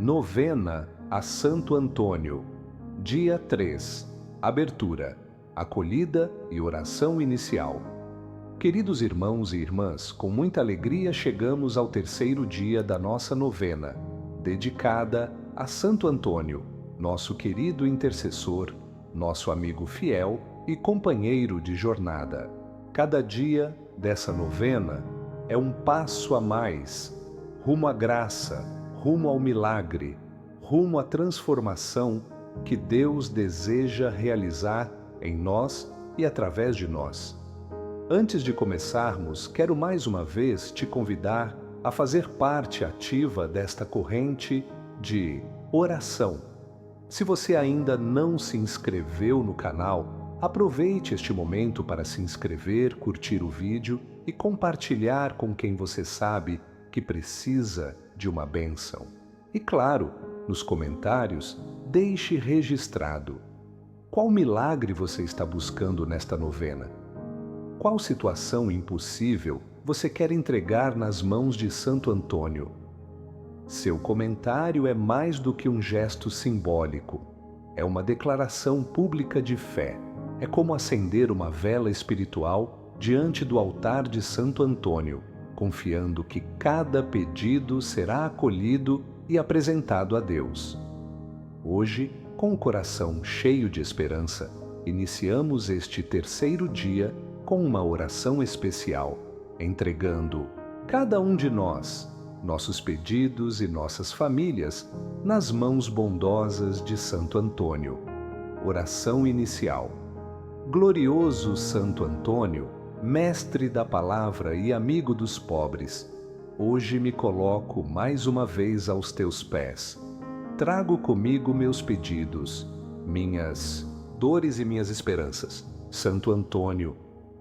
Novena a Santo Antônio. Dia 3. Abertura, acolhida e oração inicial. Queridos irmãos e irmãs, com muita alegria chegamos ao terceiro dia da nossa novena, dedicada a Santo Antônio, nosso querido intercessor, nosso amigo fiel e companheiro de jornada. Cada dia dessa novena é um passo a mais, rumo à graça, rumo ao milagre, rumo à transformação que Deus deseja realizar em nós e através de nós. Antes de começarmos, quero mais uma vez te convidar a fazer parte ativa desta corrente de oração. Se você ainda não se inscreveu no canal, aproveite este momento para se inscrever, curtir o vídeo e compartilhar com quem você sabe que precisa de uma bênção. E claro, nos comentários, deixe registrado qual milagre você está buscando nesta novena. Qual situação impossível você quer entregar nas mãos de Santo Antônio? Seu comentário é mais do que um gesto simbólico. É uma declaração pública de fé. É como acender uma vela espiritual diante do altar de Santo Antônio, confiando que cada pedido será acolhido e apresentado a Deus. Hoje, com o coração cheio de esperança, iniciamos este terceiro dia com uma oração especial, entregando cada um de nós, nossos pedidos e nossas famílias, nas mãos bondosas de Santo Antônio. Oração inicial. Glorioso Santo Antônio, mestre da palavra e amigo dos pobres, hoje me coloco mais uma vez aos teus pés. Trago comigo meus pedidos, minhas dores e minhas esperanças. Santo Antônio,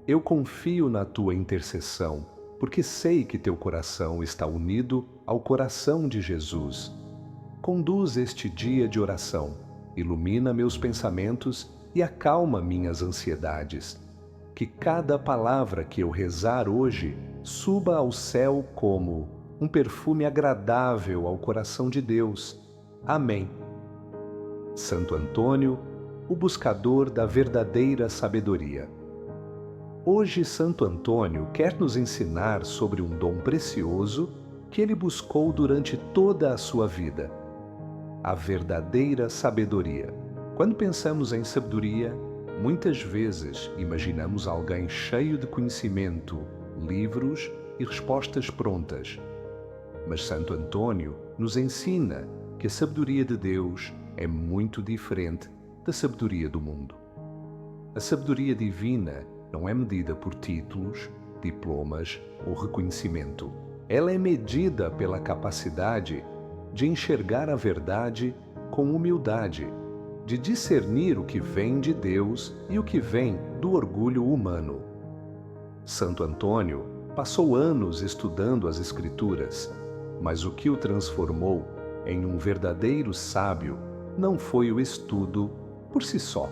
eu confio na tua intercessão, porque sei que teu coração está unido ao coração de Jesus. Conduz este dia de oração, ilumina meus pensamentos e acalma minhas ansiedades. Que cada palavra que eu rezar hoje suba ao céu como um perfume agradável ao coração de Deus. Amém. Santo Antônio, o buscador da verdadeira sabedoria. Hoje Santo Antônio quer nos ensinar sobre um dom precioso que ele buscou durante toda a sua vida: a verdadeira sabedoria. Quando pensamos em sabedoria, muitas vezes imaginamos alguém cheio de conhecimento, livros e respostas prontas. Mas Santo Antônio nos ensina que a sabedoria de Deus é muito diferente da sabedoria do mundo. A sabedoria divina não é medida por títulos, diplomas ou reconhecimento. Ela é medida pela capacidade de enxergar a verdade com humildade, de discernir o que vem de Deus e o que vem do orgulho humano. Santo Antônio passou anos estudando as Escrituras, mas o que o transformou em um verdadeiro sábio não foi o estudo por si só.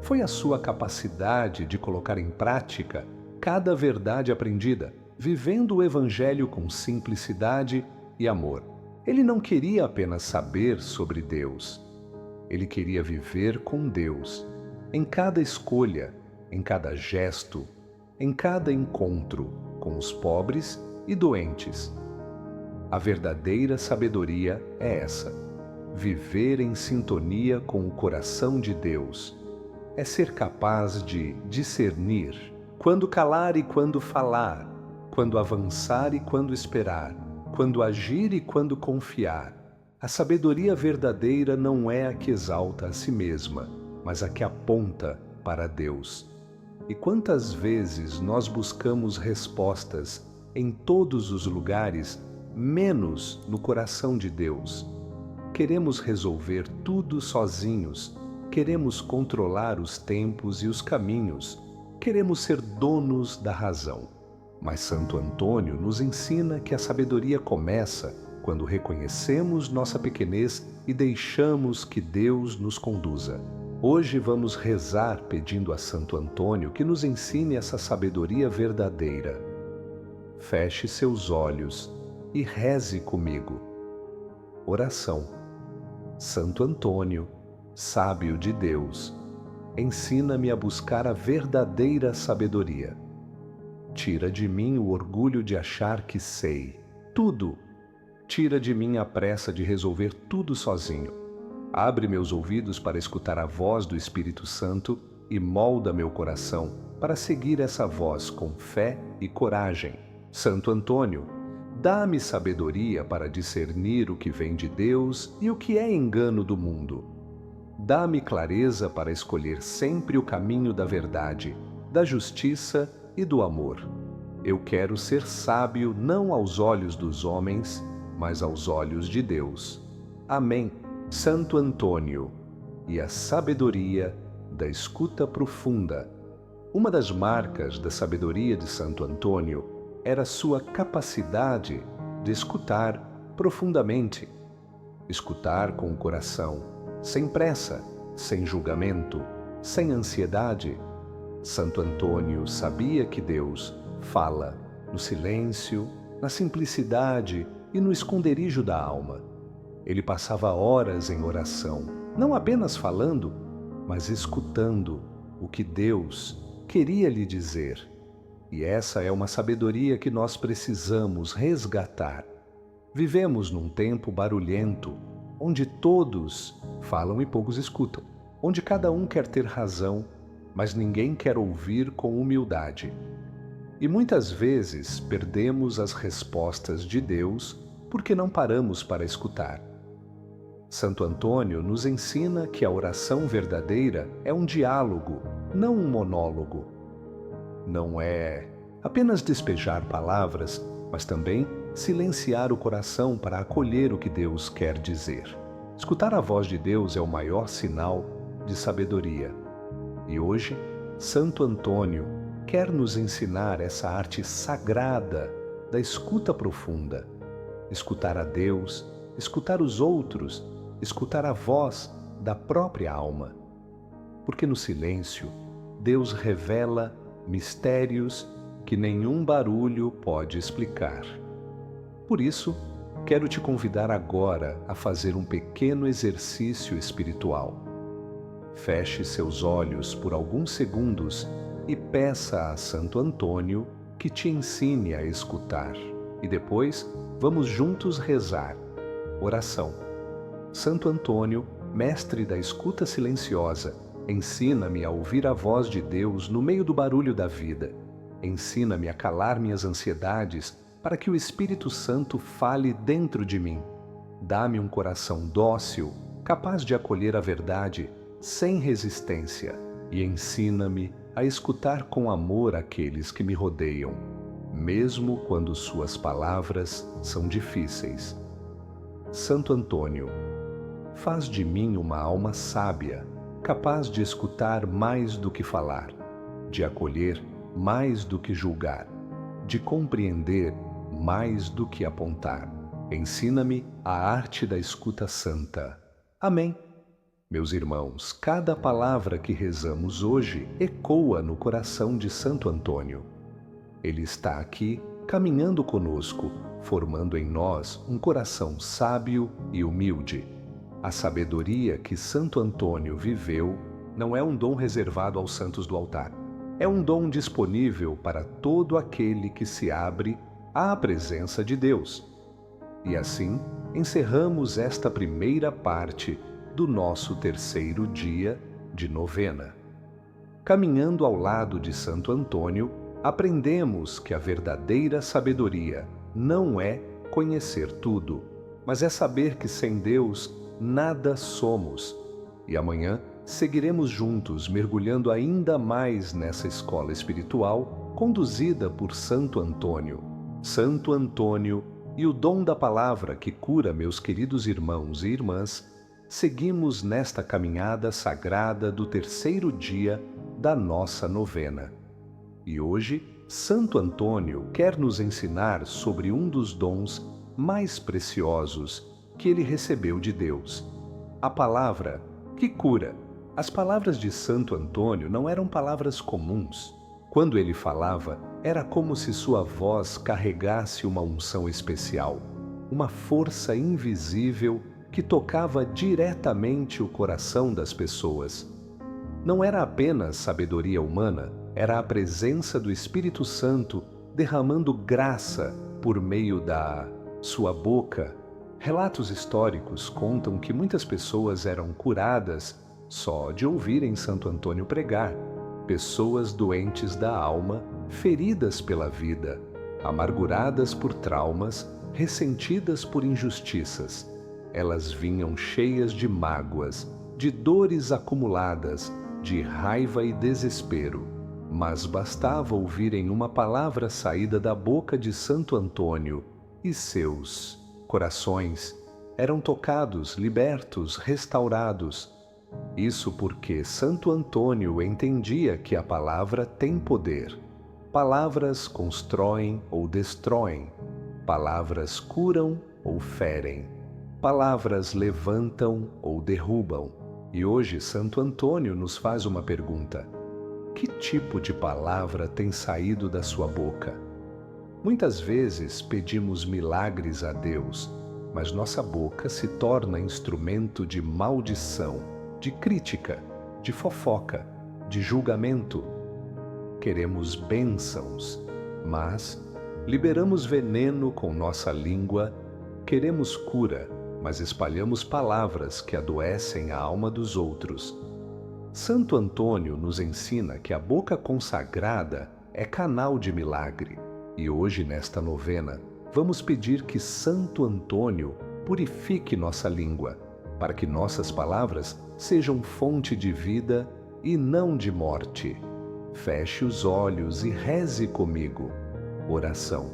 Foi a sua capacidade de colocar em prática cada verdade aprendida, vivendo o Evangelho com simplicidade e amor. Ele não queria apenas saber sobre Deus. Ele queria viver com Deus, em cada escolha, em cada gesto, em cada encontro com os pobres e doentes. A verdadeira sabedoria é essa: viver em sintonia com o coração de Deus. É ser capaz de discernir quando calar e quando falar, quando avançar e quando esperar, quando agir e quando confiar. A sabedoria verdadeira não é a que exalta a si mesma, mas a que aponta para Deus. E quantas vezes nós buscamos respostas em todos os lugares, menos no coração de Deus? Queremos resolver tudo sozinhos, queremos controlar os tempos e os caminhos, queremos ser donos da razão. Mas Santo Antônio nos ensina que a sabedoria começa quando reconhecemos nossa pequenez e deixamos que Deus nos conduza. Hoje vamos rezar pedindo a Santo Antônio que nos ensine essa sabedoria verdadeira. Feche seus olhos e reze comigo. Oração. Santo Antônio, sábio de Deus, ensina-me a buscar a verdadeira sabedoria. Tira de mim o orgulho de achar que sei tudo. Tira de mim a pressa de resolver tudo sozinho. Abre meus ouvidos para escutar a voz do Espírito Santo e molda meu coração para seguir essa voz com fé e coragem. Santo Antônio, dá-me sabedoria para discernir o que vem de Deus e o que é engano do mundo. Dá-me clareza para escolher sempre o caminho da verdade, da justiça e do amor. Eu quero ser sábio não aos olhos dos homens, mas aos olhos de Deus. Amém. Santo Antônio, e a sabedoria da escuta profunda. Uma das marcas da sabedoria de Santo Antônio era sua capacidade de escutar profundamente. Escutar com o coração, sem pressa, sem julgamento, sem ansiedade. Santo Antônio sabia que Deus fala no silêncio, na simplicidade e no esconderijo da alma. Ele passava horas em oração, não apenas falando, mas escutando o que Deus queria lhe dizer. E essa é uma sabedoria que nós precisamos resgatar. Vivemos num tempo barulhento, onde todos falam e poucos escutam, onde cada um quer ter razão, mas ninguém quer ouvir com humildade. E muitas vezes perdemos as respostas de Deus porque não paramos para escutar. Santo Antônio nos ensina que a oração verdadeira é um diálogo, não um monólogo. Não é apenas despejar palavras, mas também silenciar o coração para acolher o que Deus quer dizer. Escutar a voz de Deus é o maior sinal de sabedoria. E hoje, Santo Antônio quer nos ensinar essa arte sagrada da escuta profunda. Escutar a Deus, escutar os outros, escutar a voz da própria alma. Porque no silêncio, Deus revela mistérios que nenhum barulho pode explicar. Por isso, quero te convidar agora a fazer um pequeno exercício espiritual. Feche seus olhos por alguns segundos e peça a Santo Antônio que te ensine a escutar. E depois, vamos juntos rezar. Oração. Santo Antônio, mestre da escuta silenciosa, ensina-me a ouvir a voz de Deus no meio do barulho da vida. Ensina-me a calar minhas ansiedades para que o Espírito Santo fale dentro de mim. Dá-me um coração dócil, capaz de acolher a verdade sem resistência, e ensina-me a escutar com amor aqueles que me rodeiam, mesmo quando suas palavras são difíceis. Santo Antônio, faz de mim uma alma sábia, capaz de escutar mais do que falar, de acolher mais do que julgar, de compreender mais do que apontar. Ensina-me a arte da escuta santa. Amém. Meus irmãos, cada palavra que rezamos hoje ecoa no coração de Santo Antônio. Ele está aqui, caminhando conosco, formando em nós um coração sábio e humilde. A sabedoria que Santo Antônio viveu não é um dom reservado aos santos do altar. É um dom disponível para todo aquele que se abre à presença de Deus. E assim, encerramos esta primeira parte do nosso terceiro dia de novena. Caminhando ao lado de Santo Antônio, aprendemos que a verdadeira sabedoria não é conhecer tudo, mas é saber que sem Deus nada somos. E amanhã seguiremos juntos mergulhando ainda mais nessa escola espiritual conduzida por Santo Antônio. Santo Antônio e o dom da palavra que cura meus queridos irmãos e irmãs, seguimos nesta caminhada sagrada do terceiro dia da nossa novena. E hoje, Santo Antônio quer nos ensinar sobre um dos dons mais preciosos que ele recebeu de Deus, a palavra que cura. As palavras de Santo Antônio não eram palavras comuns. Quando ele falava, era como se sua voz carregasse uma unção especial. uma força invisível que tocava diretamente o coração das pessoas. Não era apenas sabedoria humana, era a presença do Espírito Santo derramando graça por meio da sua boca. Relatos históricos contam que muitas pessoas eram curadas só de ouvirem Santo Antônio pregar. Pessoas doentes da alma, feridas pela vida, amarguradas por traumas, ressentidas por injustiças. Elas vinham cheias de mágoas, de dores acumuladas, de raiva e desespero. Mas bastava ouvirem uma palavra saída da boca de Santo Antônio e seus corações eram tocados, libertos, restaurados. Isso porque Santo Antônio entendia que a palavra tem poder. Palavras constroem ou destroem. Palavras curam ou ferem. Palavras levantam ou derrubam. E hoje Santo Antônio nos faz uma pergunta: que tipo de palavra tem saído da sua boca? Muitas vezes pedimos milagres a Deus, mas nossa boca se torna instrumento de maldição, de crítica, de fofoca, de julgamento. Queremos bênçãos, mas liberamos veneno com nossa língua. Queremos cura, mas espalhamos palavras que adoecem a alma dos outros. Santo Antônio nos ensina que a boca consagrada é canal de milagre. E hoje, nesta novena, vamos pedir que Santo Antônio purifique nossa língua, para que nossas palavras sejam fonte de vida e não de morte. Feche os olhos e reze comigo. Oração.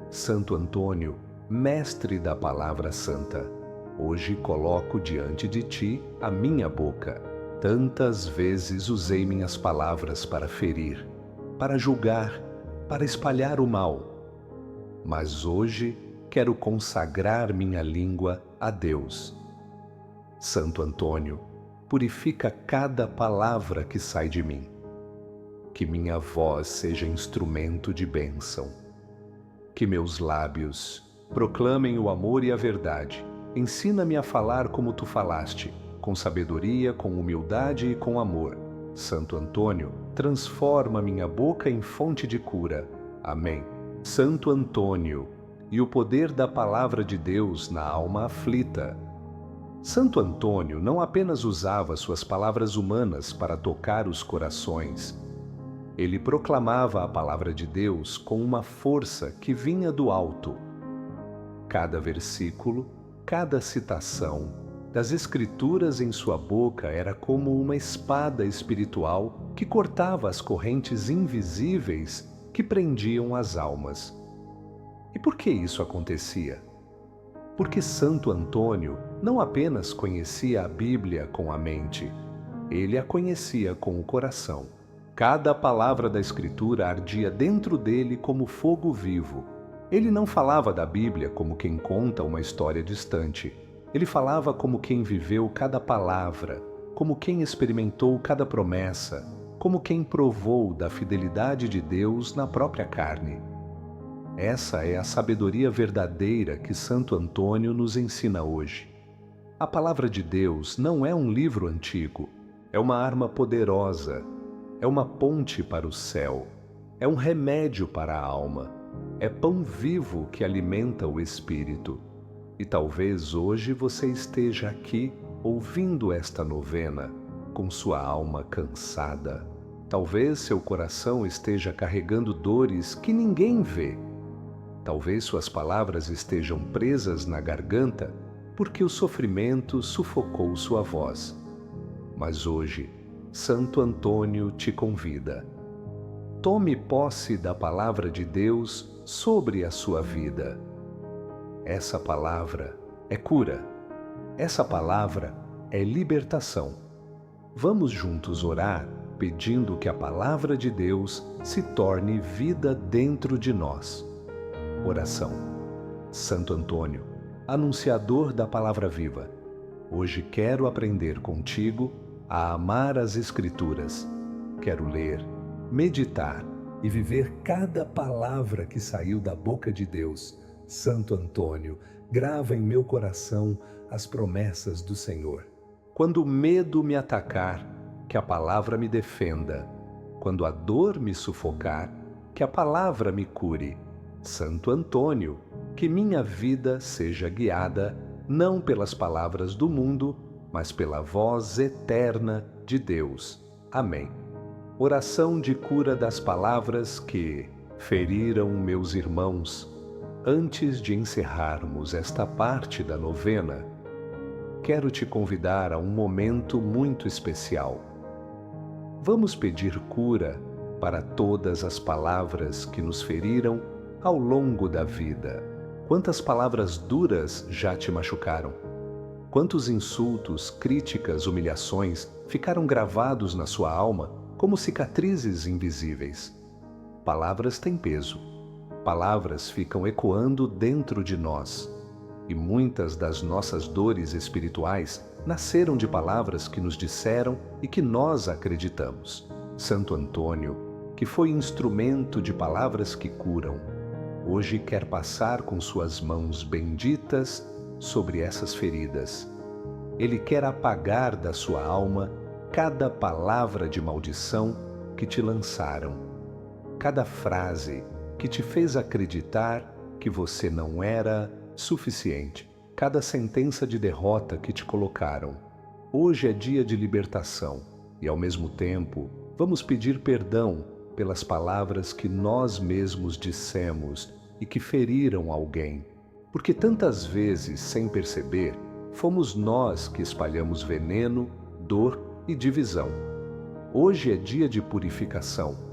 Santo Antônio, mestre da palavra santa, hoje coloco diante de ti a minha boca. Tantas vezes usei minhas palavras para ferir, para julgar, para espalhar o mal. Mas hoje quero consagrar minha língua a Deus. Santo Antônio, purifica cada palavra que sai de mim. Que minha voz seja instrumento de bênção. Que meus lábios proclamem o amor e a verdade. Ensina-me a falar como tu falaste, com sabedoria, com humildade e com amor. Santo Antônio, transforma minha boca em fonte de cura. Amém. Santo Antônio, e o poder da palavra de Deus na alma aflita. Santo Antônio não apenas usava suas palavras humanas para tocar os corações. Ele proclamava a palavra de Deus com uma força que vinha do alto. Cada versículo, cada citação das Escrituras em sua boca era como uma espada espiritual que cortava as correntes invisíveis que prendiam as almas. E por que isso acontecia? Porque Santo Antônio não apenas conhecia a Bíblia com a mente, ele a conhecia com o coração. Cada palavra da Escritura ardia dentro dele como fogo vivo. Ele não falava da Bíblia como quem conta uma história distante. Ele falava como quem viveu cada palavra, como quem experimentou cada promessa, como quem provou da fidelidade de Deus na própria carne. Essa é a sabedoria verdadeira que Santo Antônio nos ensina hoje. A palavra de Deus não é um livro antigo, é uma arma poderosa, é uma ponte para o céu, é um remédio para a alma, é pão vivo que alimenta o espírito. E talvez hoje você esteja aqui ouvindo esta novena com sua alma cansada. Talvez seu coração esteja carregando dores que ninguém vê. Talvez suas palavras estejam presas na garganta porque o sofrimento sufocou sua voz. Mas hoje, Santo Antônio te convida. Tome posse da palavra de Deus sobre a sua vida. Essa palavra é cura. Essa palavra é libertação. Vamos juntos orar pedindo que a palavra de Deus se torne vida dentro de nós. Oração. Santo Antônio, anunciador da palavra viva, hoje quero aprender contigo a amar as Escrituras. Quero ler, meditar e viver cada palavra que saiu da boca de Deus. Santo Antônio, Grava em meu coração as promessas do Senhor. Quando o medo me atacar, que a palavra me defenda. Quando a dor me sufocar, que a palavra me cure. Santo Antônio, que minha vida seja guiada não pelas palavras do mundo, mas pela voz eterna de Deus. Amém. Oração de cura das palavras que feriram meus irmãos. Antes de encerrarmos esta parte da novena, quero te convidar a um momento muito especial. Vamos pedir cura para todas as palavras que nos feriram ao longo da vida. Quantas palavras duras já te machucaram? Quantos insultos, críticas, humilhações ficaram gravados na sua alma como cicatrizes invisíveis? Palavras têm peso. Palavras ficam ecoando dentro de nós. E muitas das nossas dores espirituais nasceram de palavras que nos disseram e que nós acreditamos. Santo Antônio, que foi instrumento de palavras que curam, hoje quer passar com suas mãos benditas sobre essas feridas. Ele quer apagar da sua alma cada palavra de maldição que te lançaram, cada frase que te fez acreditar que você não era suficiente, cada sentença de derrota que te colocaram. Hoje é dia de libertação e, ao mesmo tempo, vamos pedir perdão pelas palavras que nós mesmos dissemos e que feriram alguém, porque tantas vezes, sem perceber, fomos nós que espalhamos veneno, dor e divisão. Hoje é dia de purificação.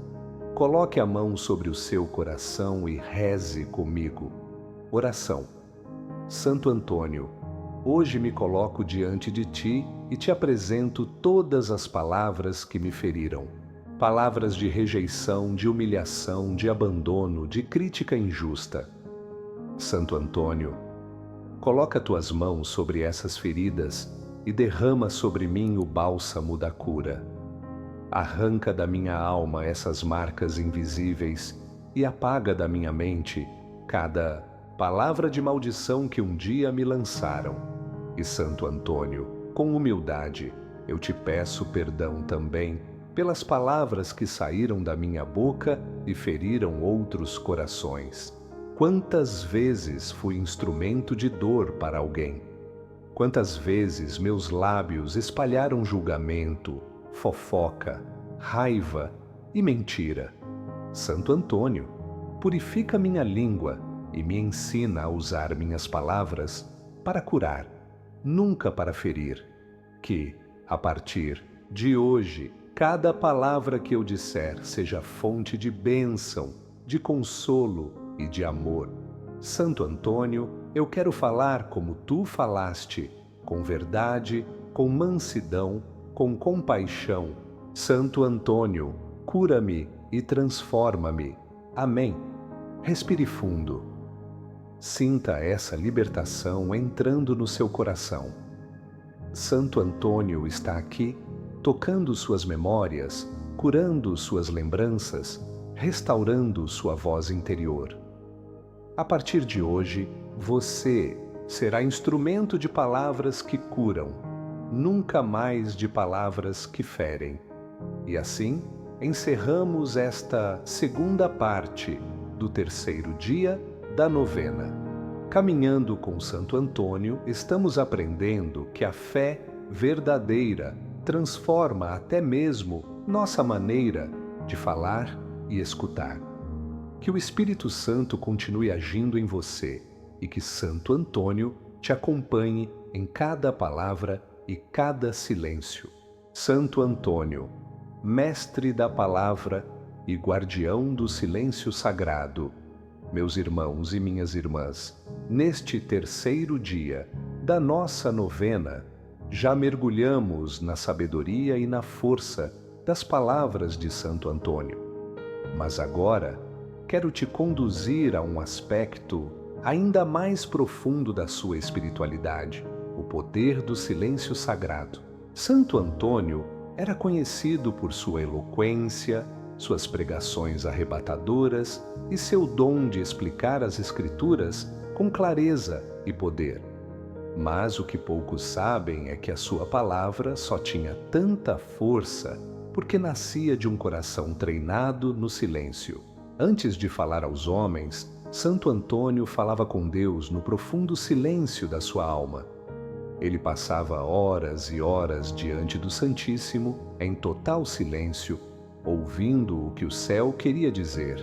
Coloque a mão sobre o seu coração e reze comigo. Oração. Santo Antônio, hoje me coloco diante de ti e te apresento todas as palavras que me feriram. Palavras de rejeição, de humilhação, de abandono, de crítica injusta. Santo Antônio, coloca tuas mãos sobre essas feridas e derrama sobre mim o bálsamo da cura. Arranca da minha alma essas marcas invisíveis e apaga da minha mente cada palavra de maldição que um dia me lançaram. E Santo Antônio, com humildade, eu te peço perdão também pelas palavras que saíram da minha boca e feriram outros corações. Quantas vezes fui instrumento de dor para alguém? Quantas vezes meus lábios espalharam julgamento, fofoca, raiva e mentira? Santo Antônio, purifica minha língua e me ensina a usar minhas palavras para curar, nunca para ferir. Que, a partir de hoje, cada palavra que eu disser seja fonte de bênção, de consolo e de amor. Santo Antônio, eu quero falar como tu falaste, com verdade, com mansidão, com compaixão. Santo Antônio, cura-me e transforma-me. Amém. Respire fundo. Sinta essa libertação entrando no seu coração. Santo Antônio está aqui, tocando suas memórias, curando suas lembranças, restaurando sua voz interior. A partir de hoje, você será instrumento de palavras que curam, nunca mais de palavras que ferem. E assim, encerramos esta segunda parte do terceiro dia da novena. Caminhando com Santo Antônio, estamos aprendendo que a fé verdadeira transforma até mesmo nossa maneira de falar e escutar. Que o Espírito Santo continue agindo em você e que Santo Antônio te acompanhe em cada palavra e cada silêncio. Santo Antônio, mestre da palavra e guardião do silêncio sagrado, meus irmãos e minhas irmãs, neste terceiro dia da nossa novena, já mergulhamos na sabedoria e na força das palavras de Santo Antônio. Mas agora, quero te conduzir a um aspecto ainda mais profundo da sua espiritualidade, o poder do silêncio sagrado. Santo Antônio era conhecido por sua eloquência, suas pregações arrebatadoras e seu dom de explicar as Escrituras com clareza e poder. Mas o que poucos sabem é que a sua palavra só tinha tanta força porque nascia de um coração treinado no silêncio. Antes de falar aos homens, Santo Antônio falava com Deus no profundo silêncio da sua alma. Ele passava horas e horas diante do Santíssimo, em total silêncio, ouvindo o que o céu queria dizer.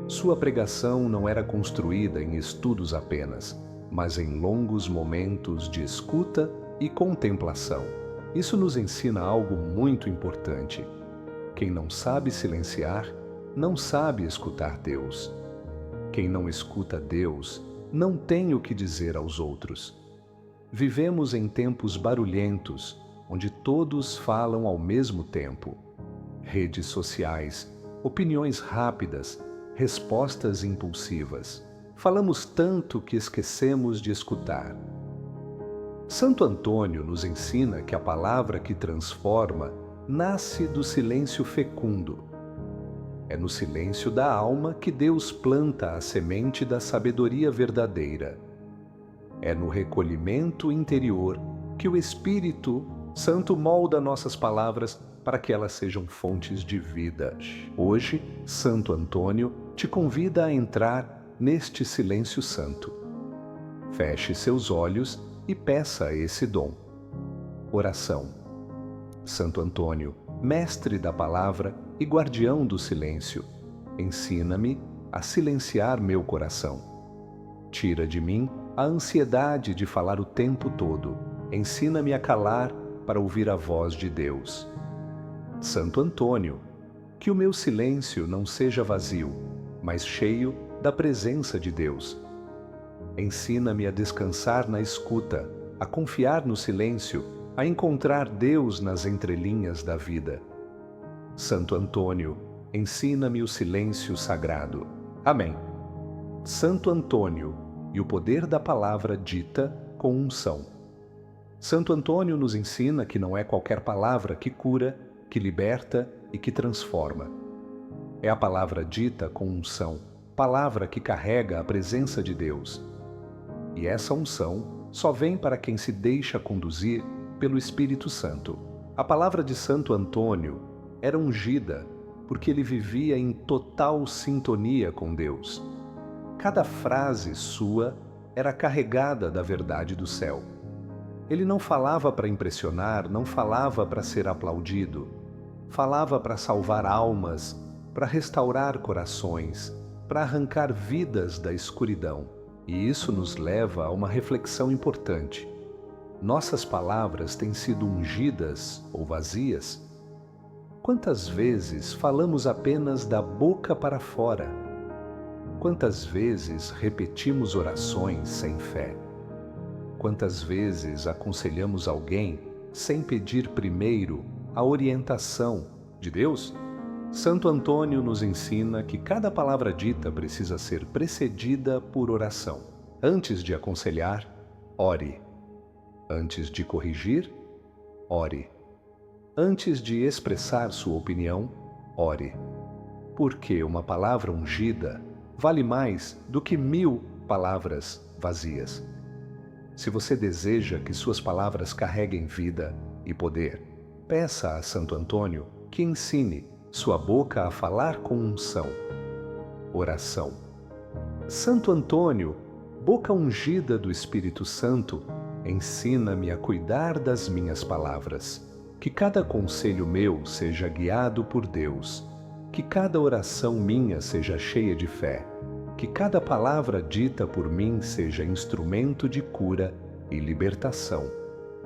Sua pregação não era construída em estudos apenas, mas em longos momentos de escuta e contemplação. Isso nos ensina algo muito importante. Quem não sabe silenciar, não sabe escutar Deus. Quem não escuta Deus, não tem o que dizer aos outros. Vivemos em tempos barulhentos, onde todos falam ao mesmo tempo. Redes sociais, opiniões rápidas, respostas impulsivas. Falamos tanto que esquecemos de escutar. Santo Antônio nos ensina que a palavra que transforma nasce do silêncio fecundo. É no silêncio da alma que Deus planta a semente da sabedoria verdadeira. É no recolhimento interior que o Espírito Santo molda nossas palavras para que elas sejam fontes de vida. Hoje, Santo Antônio te convida a entrar neste silêncio santo. Feche seus olhos e peça esse dom. Oração. Santo Antônio, mestre da palavra e guardião do silêncio, ensina-me a silenciar meu coração. Tira de mim a ansiedade de falar o tempo todo. Ensina-me a calar para ouvir a voz de Deus. Santo Antônio, que o meu silêncio não seja vazio, mas cheio da presença de Deus. Ensina-me a descansar na escuta, a confiar no silêncio, a encontrar Deus nas entrelinhas da vida. Santo Antônio, ensina-me o silêncio sagrado. Amém. Santo Antônio e o poder da palavra dita com unção. Santo Antônio nos ensina que não é qualquer palavra que cura, que liberta e que transforma. É a palavra dita com unção, palavra que carrega a presença de Deus. E essa unção só vem para quem se deixa conduzir pelo Espírito Santo. A palavra de Santo Antônio era ungida porque ele vivia em total sintonia com Deus. Cada frase sua era carregada da verdade do céu. Ele não falava para impressionar, não falava para ser aplaudido. Falava para salvar almas, para restaurar corações, para arrancar vidas da escuridão. E isso nos leva a uma reflexão importante. Nossas palavras têm sido ungidas ou vazias? Quantas vezes falamos apenas da boca para fora? Quantas vezes repetimos orações sem fé? Quantas vezes aconselhamos alguém sem pedir primeiro a orientação de Deus? Santo Antônio nos ensina que cada palavra dita precisa ser precedida por oração. Antes de aconselhar, ore. Antes de corrigir, ore. Antes de expressar sua opinião, ore. Porque uma palavra ungida vale mais do que 1000 palavras vazias. Se você deseja que suas palavras carreguem vida e poder, peça a Santo Antônio que ensine sua boca a falar com unção. Oração. Santo Antônio, boca ungida do Espírito Santo, ensina-me a cuidar das minhas palavras. Que cada conselho meu seja guiado por Deus. Que cada oração minha seja cheia de fé. Que cada palavra dita por mim seja instrumento de cura e libertação.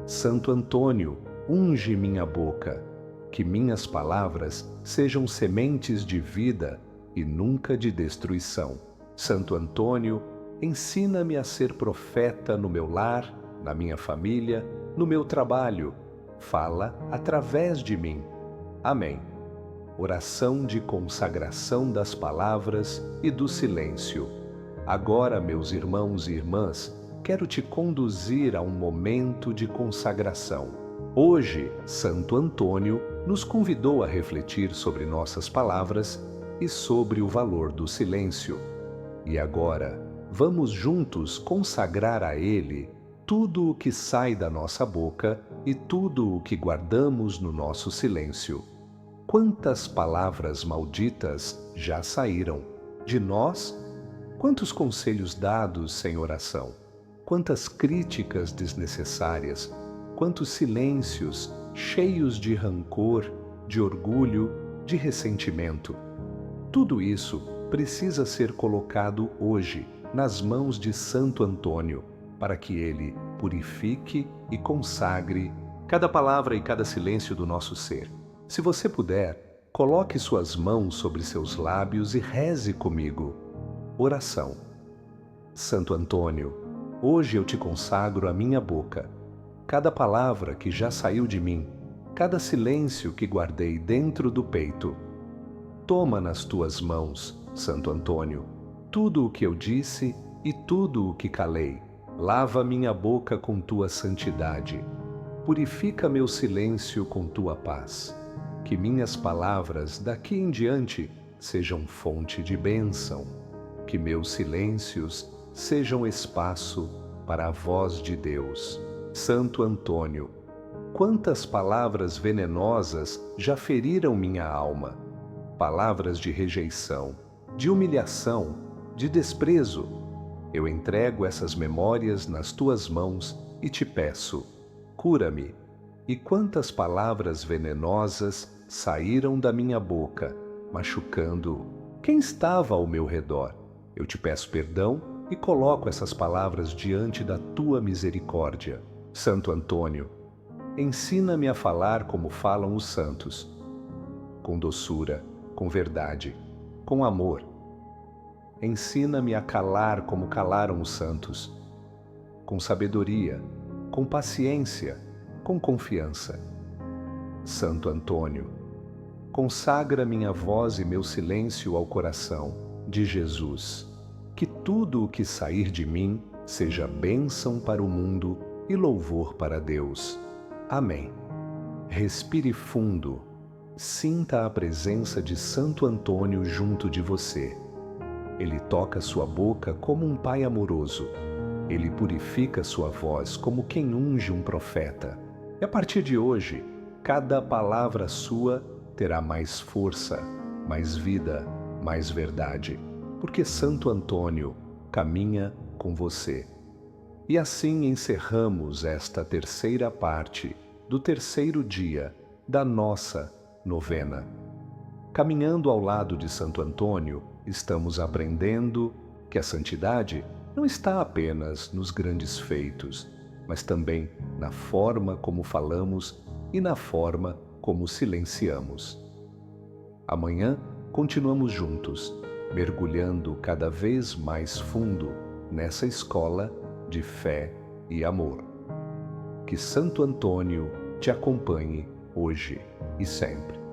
Santo Antônio, unge minha boca. Que minhas palavras sejam sementes de vida e nunca de destruição. Santo Antônio, ensina-me a ser profeta no meu lar, na minha família, no meu trabalho. Fala através de mim. Amém. Oração de consagração das palavras e do silêncio. Agora, meus irmãos e irmãs, quero te conduzir a um momento de consagração. Hoje, Santo Antônio nos convidou a refletir sobre nossas palavras e sobre o valor do silêncio. E agora, Vamos juntos consagrar a Ele tudo o que sai da nossa boca e tudo o que guardamos no nosso silêncio. Quantas palavras malditas já saíram de nós? Quantos conselhos dados sem oração? Quantas críticas desnecessárias? Quantos silêncios cheios de rancor, de orgulho, de ressentimento? Tudo isso precisa ser colocado hoje nas mãos de Santo Antônio, para que ele purifique e consagre cada palavra e cada silêncio do nosso ser. Se você puder, coloque suas mãos sobre seus lábios e reze comigo. Oração. Santo Antônio, hoje eu te consagro a minha boca. Cada palavra que já saiu de mim, cada silêncio que guardei dentro do peito. Toma nas tuas mãos, Santo Antônio, tudo o que eu disse e tudo o que calei. Lava minha boca com tua santidade. Purifica meu silêncio com tua paz. Que minhas palavras daqui em diante sejam fonte de bênção. Que meus silêncios sejam espaço para a voz de Deus. Santo Antônio, quantas palavras venenosas já feriram minha alma? Palavras de rejeição, de humilhação, de desprezo. Eu entrego essas memórias nas tuas mãos e te peço, cura-me. E quantas palavras venenosas saíram da minha boca, machucando quem estava ao meu redor? Eu te peço perdão e coloco essas palavras diante da tua misericórdia. Santo Antônio, ensina-me a falar como falam os santos, com doçura, com verdade, com amor. Ensina-me a calar como calaram os santos, com sabedoria, com paciência, com confiança. Santo Antônio, consagra minha voz e meu silêncio ao coração de Jesus. Que tudo o que sair de mim seja bênção para o mundo e louvor para Deus. Amém. Respire fundo. Sinta a presença de Santo Antônio junto de você. Ele toca sua boca como um pai amoroso. Ele purifica sua voz como quem unge um profeta. E a partir de hoje, cada palavra sua terá mais força, mais vida, mais verdade, porque Santo Antônio caminha com você. E assim encerramos esta terceira parte do terceiro dia da nossa novena. Caminhando ao lado de Santo Antônio, estamos aprendendo que a santidade não está apenas nos grandes feitos, mas também na forma como falamos e na forma como silenciamos. Amanhã continuamos juntos, mergulhando cada vez mais fundo nessa escola de fé e amor. Que Santo Antônio te acompanhe hoje e sempre.